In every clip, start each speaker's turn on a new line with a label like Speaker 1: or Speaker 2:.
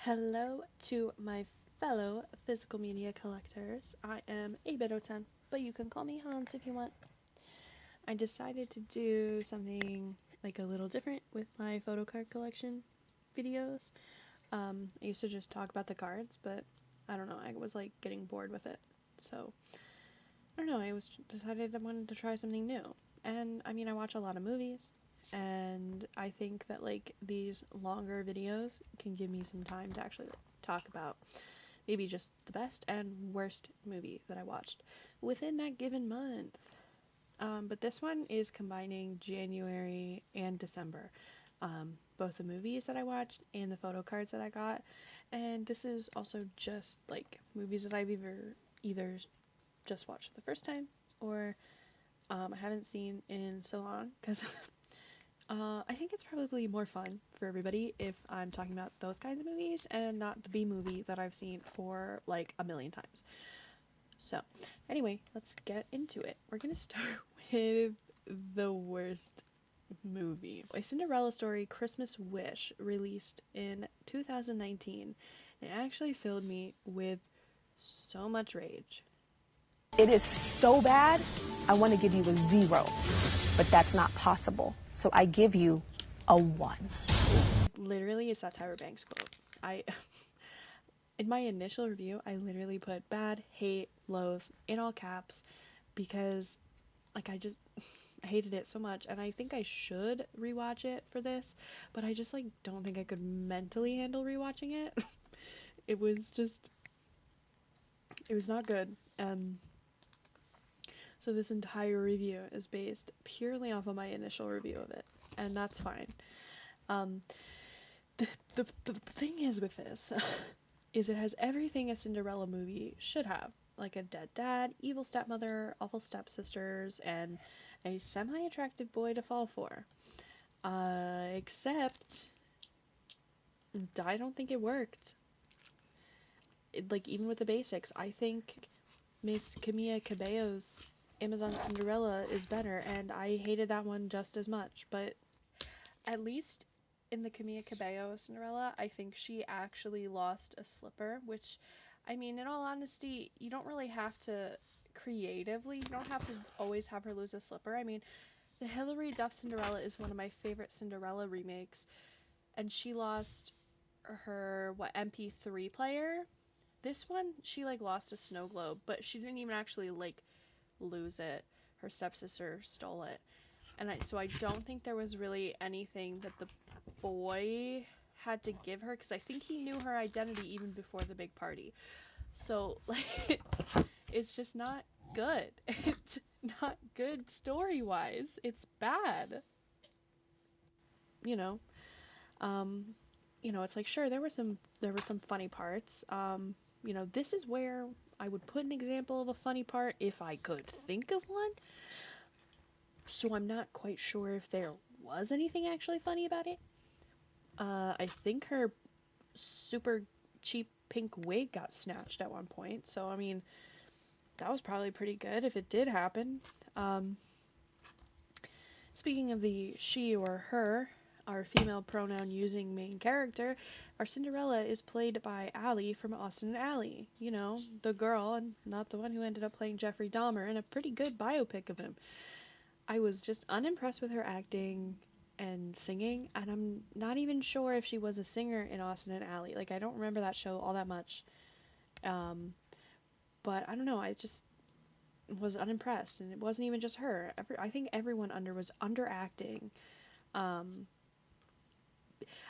Speaker 1: Hello to my fellow physical media collectors. I am a Bit10, but you can call me Hans if you want. I decided to do something like a little different with my photocard collection videos. I used to just talk about the cards, but I don't know, I was like getting bored with it. So, I don't know, I was decided I wanted to try something new. And I mean, I watch a lot of movies, and I think that like these longer videos can give me some time to actually talk about maybe just the best and worst movie that I watched within that given month. But this one is combining January and December, both the movies that I watched and the photo cards that I got. And this is also just like movies that I've either just watched for the first time or I haven't seen in so long because I think it's probably more fun for everybody if I'm talking about those kinds of movies and not the B movie that I've seen for like a million times. So, anyway, let's get into it. We're gonna start with the worst movie. A Cinderella Story Christmas Wish, released in 2019. It actually filled me with so much rage.
Speaker 2: It is so bad, I want to give you a 0, but that's not possible. So I give you a 1.
Speaker 1: Literally, it's that Tyra Banks quote. In my initial review, I literally put bad, hate, loathe in all caps because, like, I hated it so much, and I think I should rewatch it for this, but I just, like, don't think I could mentally handle rewatching it. It was just, it was not good. So this entire review is based purely off of my initial review of it, and that's fine. Um, the thing is with this is it has everything a Cinderella movie should have, like a dead dad, evil stepmother, awful stepsisters, and a semi-attractive boy to fall for. Except I don't think it worked. Like, even with the basics, I think Miss Camilla Cabello's Amazon Cinderella is better, and I hated that one just as much. But at least in the Camilla Cabello Cinderella, I think she actually lost a slipper, which, I mean, in all honesty, you don't really have to creatively, you don't have to always have her lose a slipper. I mean, the Hilary Duff Cinderella is one of my favorite Cinderella remakes, and she lost her, MP3 player. This one, she, like, lost a snow globe, but she didn't even actually, like, lose it. Her stepsister stole it. So I don't think there was really anything that the boy had to give her, because I think he knew her identity even before the big party. So, like, it's just not good. It's not good story-wise. It's bad. You know, um, it's like, sure, there were some funny parts. This is where I would put an example of a funny part if I could think of one. So I'm not quite sure if there was anything actually funny about it. I think her super cheap pink wig got snatched at one point. So, I mean, that was probably pretty good if it did happen. Um, Speaking of the she or her, our female pronoun using main character, our Cinderella is played by Allie from Austin and Ally. You know, the girl, and not the one who ended up playing Jeffrey Dahmer in a pretty good biopic of him. I was just unimpressed with her acting and singing, and I'm not even sure if she was a singer in Austin and Ally. Like, I don't remember that show all that much. Um, but I don't know, I just was unimpressed, and it wasn't even just her. I think everyone was underacting. Um,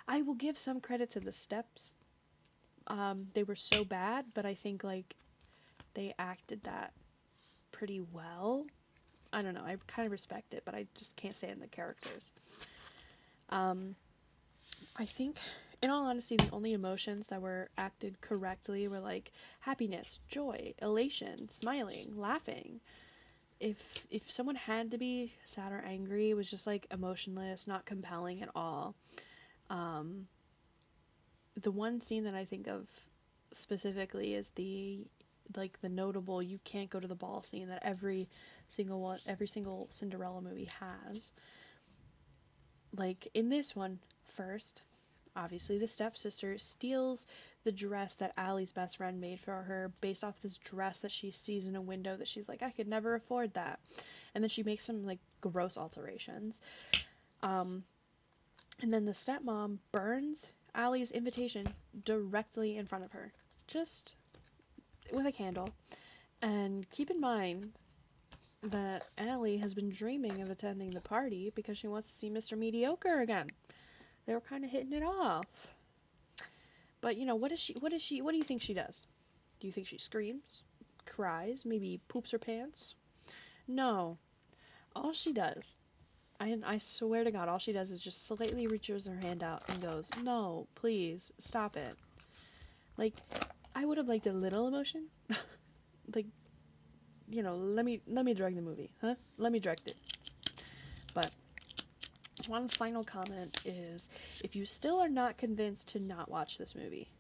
Speaker 1: I will give some credit to the steps. They were so bad, but I think like they acted that pretty well. I don't know. I kind of respect it, but I just can't stand the characters. Um, I think, in all honesty, the only emotions that were acted correctly were like happiness, joy, elation, smiling, laughing. If someone had to be sad or angry, it was just like emotionless, not compelling at all. Um, the one scene that I think of specifically is the notable "you can't go to the ball" scene that every single Cinderella movie has. Like in this one, first, obviously the stepsister steals the dress that Allie's best friend made for her based off this dress that she sees in a window that she's like, I could never afford that. And then she makes some like gross alterations. And then the stepmom burns Allie's invitation directly in front of her, just with a candle. And keep in mind that Allie has been dreaming of attending the party because she wants to see Mr. Mediocre again. They were kind of hitting it off. But you know, what do you think she does? Do you think she screams, cries, maybe poops her pants? No. All she does, I swear to God, all she does is just slightly reaches her hand out and goes, no, please, stop it. Like, I would have liked a little emotion. Like, you know, let me direct the movie, huh? Let me direct it. But one final comment is, if you still are not convinced to not watch this movie,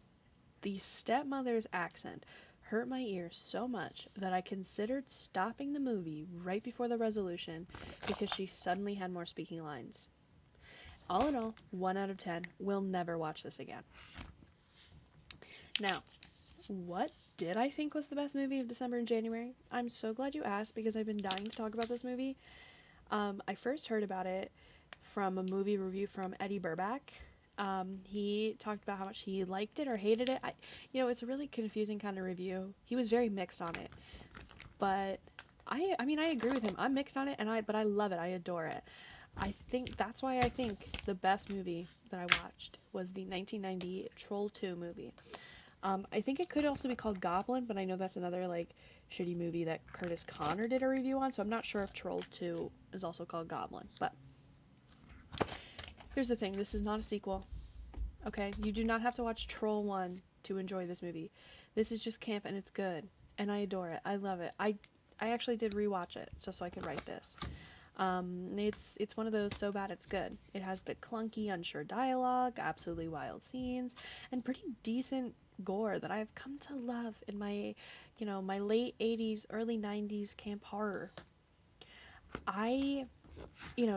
Speaker 1: the stepmother's accent hurt my ears so much that I considered stopping the movie right before the resolution because she suddenly had more speaking lines. All in all, 1 out of 10. We'll never watch this again. Now, what did I think was the best movie of December and January? I'm so glad you asked because I've been dying to talk about this movie. I first heard about it from a movie review from Eddie Burback. He talked about how much he liked it or hated it. It's a really confusing kind of review. He was very mixed on it, but I mean, I agree with him. I'm mixed on it, but I love it. I adore it. I think that's why I think the best movie that I watched was the 1990 Troll 2 movie. I think it could also be called Goblin, but I know that's another like shitty movie that Curtis Connor did a review on, so I'm not sure if Troll 2 is also called Goblin. But here's the thing, this is not a sequel. Okay? You do not have to watch Troll 1 to enjoy this movie. This is just camp and it's good. And I adore it. I love it. I actually did rewatch it just so I could write this. It's one of those so bad it's good. It has the clunky, unsure dialogue, absolutely wild scenes, and pretty decent gore that I've come to love in my late 80s, early 90s camp horror.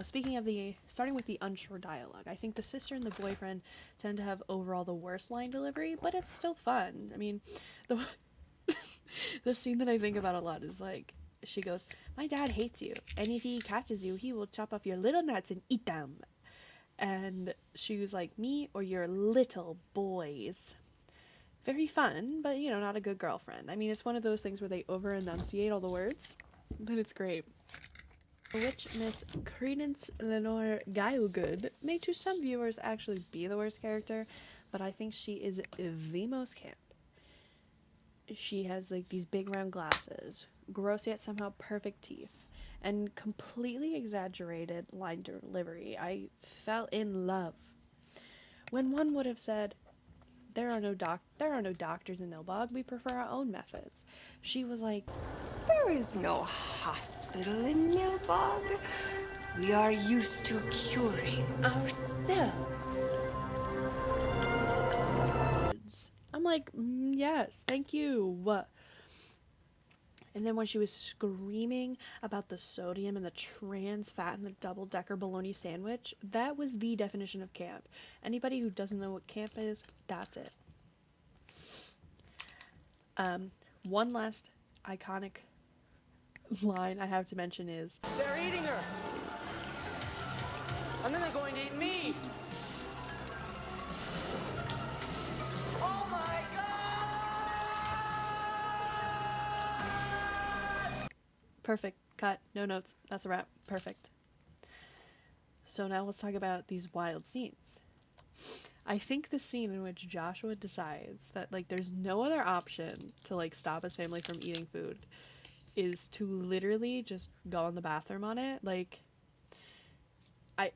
Speaker 1: Speaking of starting with the unsure dialogue, I think the sister and the boyfriend tend to have overall the worst line delivery, but it's still fun. I mean, the the scene that I think about a lot is like, she goes, my dad hates you, and if he catches you, he will chop off your little nuts and eat them. And she was like, me or your little boys. Very fun, but not a good girlfriend. I mean, it's one of those things where they over enunciate all the words, but it's great. Which Miss Credence Lenore Gilegood may to some viewers actually be the worst character, but I think she is the most camp. She has like these big round glasses, gross yet somehow perfect teeth, and completely exaggerated line delivery. I fell in love. When one would have said, there are no doctors in Nilbog, we prefer our own methods. She was like,
Speaker 3: there is no hospital in Nilbog. We are used to curing ourselves.
Speaker 1: I'm like, yes, thank you. And then when she was screaming about the sodium and the trans fat in the double-decker bologna sandwich, that was the definition of camp. Anybody who doesn't know what camp is, that's it. One last iconic line I have to mention is,
Speaker 4: they're eating her! And then they're going to eat me! Oh my God!
Speaker 1: perfect, cut, no notes, that's a wrap, perfect. So now let's talk about these wild scenes. I think the scene in which Joshua decides that like there's no other option to like stop his family from eating food is to literally just go in the bathroom on it. Like I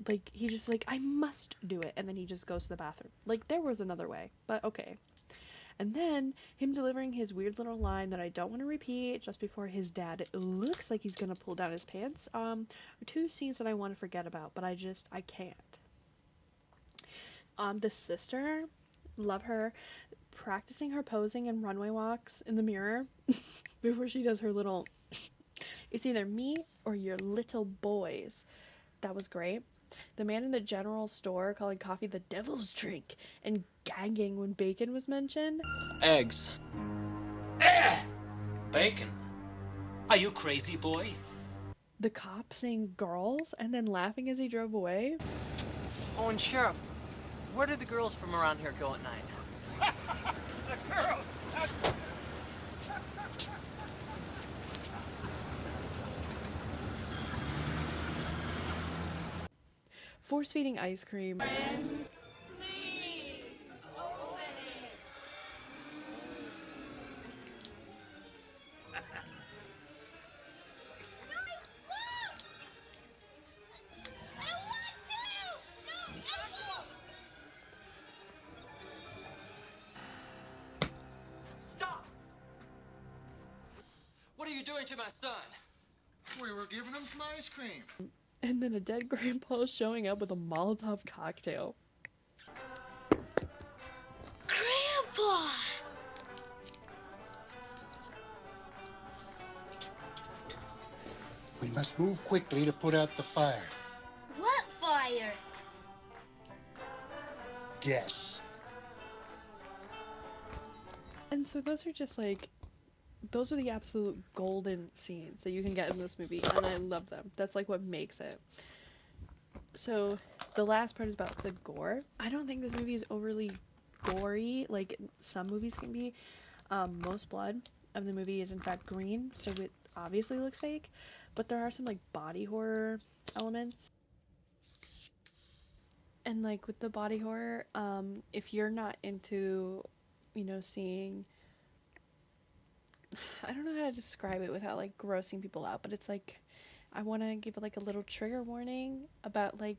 Speaker 1: like he just like, I must do it, and then he just goes to the bathroom. Like there was another way, but okay. And then him delivering his weird little line that I don't want to repeat just before his dad looks like he's gonna pull down his pants are two scenes that I want to forget about, but I can't. The sister, love her, practicing her posing and runway walks in the mirror before she does her little, it's either me or your little boys. That was great. The man in the general store calling coffee the devil's drink and gagging when bacon was mentioned.
Speaker 5: Eggs. Bacon.
Speaker 6: Are you crazy, boy?
Speaker 1: The cop saying girls and then laughing as he drove away.
Speaker 4: Oh, and Sheriff, where did the girls from around here go at night?
Speaker 1: Force feeding ice cream.
Speaker 4: Stop!
Speaker 6: What are you doing to my son?
Speaker 7: We were giving him some ice cream.
Speaker 1: And then a dead grandpa showing up with a Molotov cocktail.
Speaker 3: Grandpa!
Speaker 7: We must move quickly to put out the fire.
Speaker 8: What fire?
Speaker 7: Guess.
Speaker 1: And so those are just like, those are the absolute golden scenes that you can get in this movie, and I love them. That's like what makes it. So the last part is about the gore. I don't think this movie is overly gory like some movies can be. Most blood of the movie is in fact green, so it obviously looks fake, but there are some like body horror elements. And like with the body horror, if you're not into, you know, seeing, I don't know how to describe it without like grossing people out, but it's like I want to give like a little trigger warning about like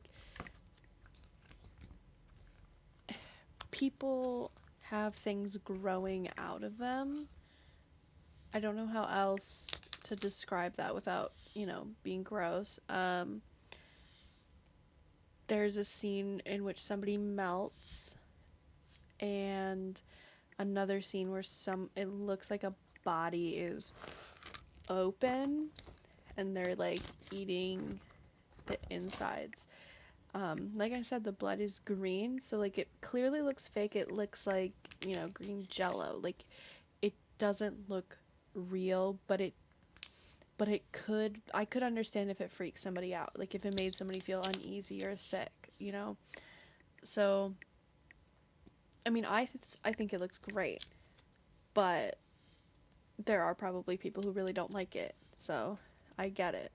Speaker 1: people have things growing out of them. I don't know how else to describe that without, you know, being gross. There's a scene in which somebody melts, and another scene where it looks like a body is open and they're like eating the insides. Like I said, the blood is green, so like it clearly looks fake. It looks like, you know, green jello. Like it doesn't look real, but I could understand if it freaks somebody out, like if it made somebody feel uneasy or sick, you know. So I mean, I think it looks great, but there are probably people who really don't like it, so I get it.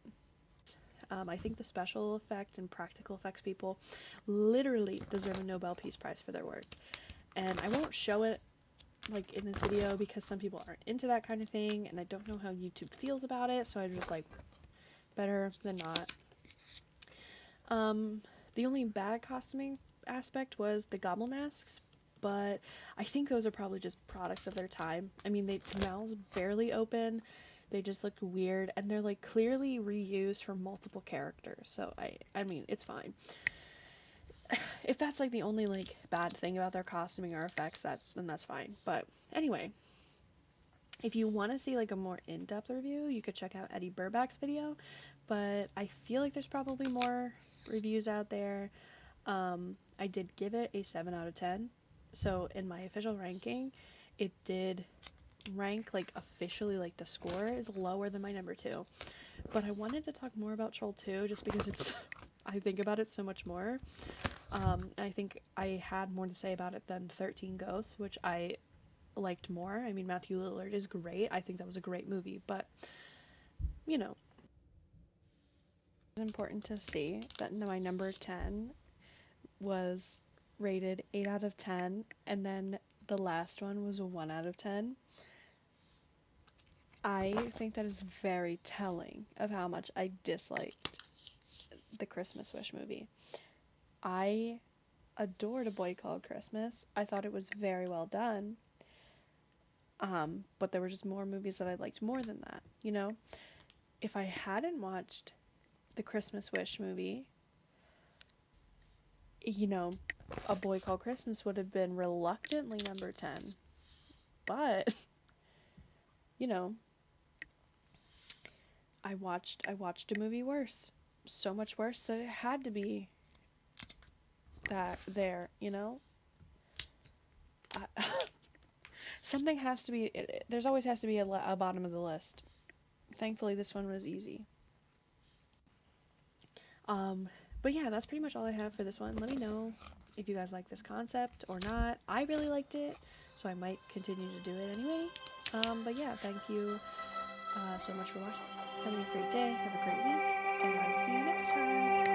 Speaker 1: I think the special effects and practical effects people literally deserve a Nobel Peace Prize for their work. And I won't show it like in this video because some people aren't into that kind of thing, and I don't know how YouTube feels about it, so I'm just like, better than not. The only bad costuming aspect was the goblin masks, but I think those are probably just products of their time. I mean, their mouths barely open, they just look weird, and they're like clearly reused for multiple characters, so I mean, it's fine. If that's like the only like bad thing about their costuming or effects, then that's fine. But anyway, if you want to see like a more in-depth review, you could check out Eddie Burback's video, but I feel like there's probably more reviews out there. I did give it a 7 out of 10, so in my official ranking, it did rank like officially, like the score is lower than my number 2, but I wanted to talk more about Troll 2 just because it's I think about it so much more. I think I had more to say about it than 13 Ghosts, which I liked more. I mean, Matthew Lillard is great. I think that was a great movie, but you know, it's important to see that my number 10 was rated 8 out of 10, and then the last one was a 1 out of 10. I think that is very telling of how much I disliked the Christmas Wish movie. I adored A Boy Called Christmas. I thought it was very well done. But there were just more movies that I liked more than that, you know? If I hadn't watched the Christmas Wish movie, you know, A Boy Called Christmas would have been reluctantly number 10. But, you know, I watched a movie worse. So much worse that it had to be that there, you know? Something has to be, there's always has to be a bottom of the list. Thankfully, this one was easy. But yeah, that's pretty much all I have for this one. Let me know if you guys like this concept or not. I really liked it, so I might continue to do it anyway. But yeah, thank you so much for watching. Have a great day, have a great week, and I will see you next time.